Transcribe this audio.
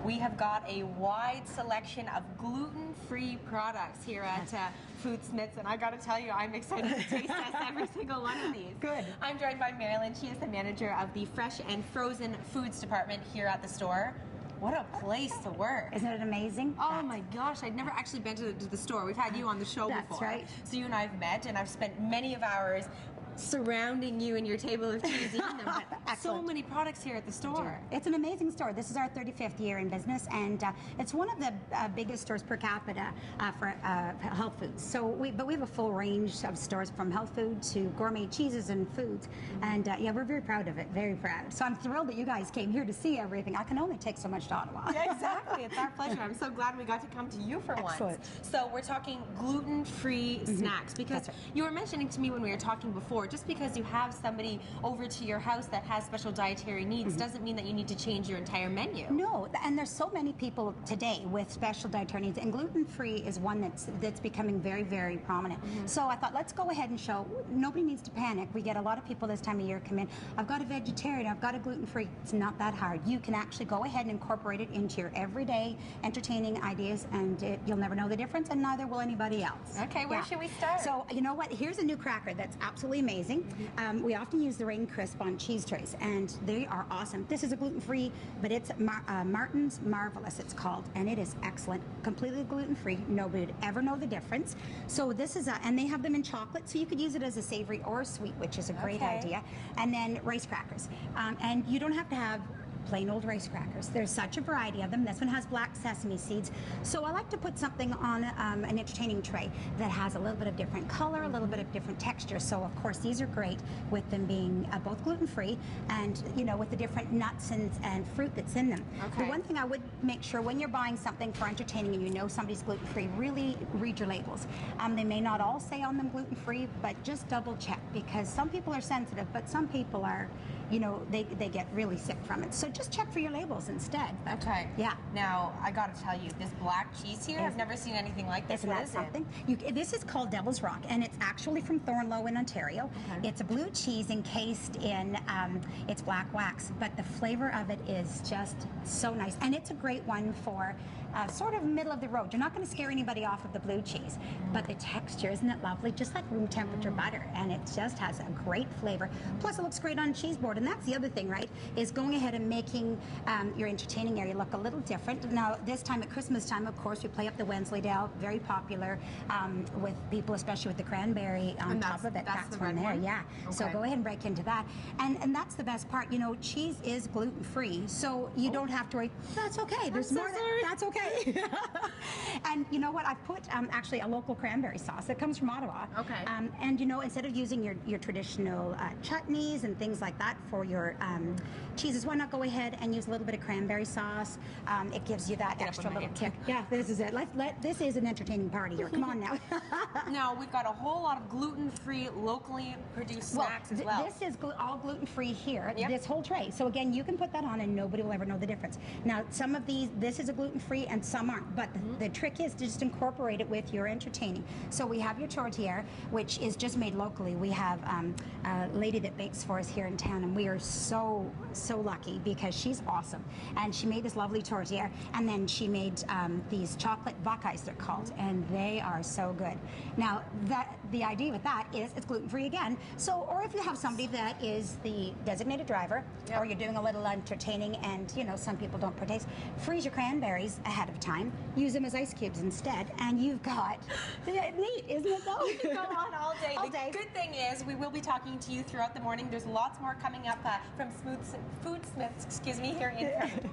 We have got a wide selection of gluten-free products here at Foodsmiths, and I got to tell you, I'm excited to taste test every single one of these. Good. I'm joined by Marilyn. She is the manager of the fresh and frozen foods department here at the store. What a place to work. Isn't it amazing? Oh my gosh, I'd never actually been to the store. We've had you on the show before. That's right. So you and I have met, and I've spent many of hours surrounding you and your table of cheese eating them. But so many products here at the store. It's an amazing store. This is our 35th year in business, and it's one of the biggest stores per capita for health foods. But we have a full range of stores, from health food to gourmet cheeses and foods, and yeah, we're very proud of it. Very proud. So I'm thrilled that you guys came here to see everything. I can only take so much to Ottawa. Yeah, exactly. It's our pleasure. I'm so glad we got to come to you for once. So we're talking gluten-free snacks, because you were mentioning to me when we were talking before, just because you have somebody over to your house that has special dietary needs doesn't mean that you need to change your entire menu. No, and there's so many people today with special dietary needs, and gluten-free is one that's becoming very, very prominent. So I thought, let's go ahead and show. Nobody needs to panic. We get a lot of people this time of year come in, I've got a vegetarian, I've got a gluten-free. It's not that hard. You can actually go ahead and incorporate it into your everyday entertaining ideas, and you'll never know the difference, and neither will anybody else. Okay, where should we start? So you know what? Here's a new cracker that's absolutely amazing. We often use the Rain Crisp on cheese trays, and they are awesome. This is a gluten-free, but it's Martin's Marvelous, it's called, and it is excellent. Completely gluten-free. Nobody would ever know the difference. So this is and they have them in chocolate, so you could use it as a savory or a sweet, which is a great idea. And then rice crackers, and you don't have to have plain old rice crackers. There's such a variety of them. This one has black sesame seeds. So I like to put something on an entertaining tray that has a little bit of different color, a little bit of different texture. So of course these are great with them being both gluten-free and, you know, with the different nuts and fruit that's in them. The one thing I would make sure when you're buying something for entertaining and you know somebody's gluten-free, really read your labels. They may not all say on them gluten-free, but just double check, because some people are sensitive, but some people are, you know, they get really sick from it. So just check for your labels instead. Okay. Yeah. Now, I got to tell you, this black cheese here, I've never seen anything like this. Isn't that something? This is called Devil's Rock, and it's actually from Thornlow in Ontario. It's a blue cheese encased in its black wax, but the flavor of it is just so nice. And it's a great one for sort of middle of the road. You're not going to scare anybody off of the blue cheese, but the texture, isn't it lovely? Just like room temperature butter, and it just has a great flavor. Plus, it looks great on a cheese board, and that's the other thing, right? Is going ahead and making your entertaining area look a little different. Now, this time at Christmas time, of course, we play up the Wensleydale, very popular with people, especially with the cranberry on top of it. That's from there, yeah. So go ahead and break into that. And that's the best part. You know, cheese is gluten-free, so you don't have to worry. That's okay. There's more. That's okay. And you know what? I've put actually a local cranberry sauce that comes from Ottawa. And you know, instead of using your traditional chutneys and things like that for your cheeses, why not go ahead and use a little bit of cranberry sauce? It gives you that extra little kick. Yeah, this is it. This is an entertaining party here. Come on now. Now, we've got a whole lot of gluten-free, locally produced snacks as well. This is all gluten-free here, this whole tray. So again, you can put that on and nobody will ever know the difference. Now, some of these, this is a gluten-free and some aren't, but the trick is to just incorporate it with your entertaining. So we have your tortilla, which is just made locally. We have a lady that bakes for us here in town, and we are so lucky because she's awesome. And she made this lovely tortilla, and then she made these chocolate buckeyes, they're called, and they are so good. Now, the idea with that is it's gluten-free again. So, or if you have somebody that is the designated driver, or you're doing a little entertaining and, you know, some people don't partake, freeze your cranberries ahead of time, use them as ice cubes instead, and you've got, neat, isn't it though? We can go on all day. The good thing is we will be talking to you throughout the morning. There's lots more coming up from Foodsmiths, here in Perth.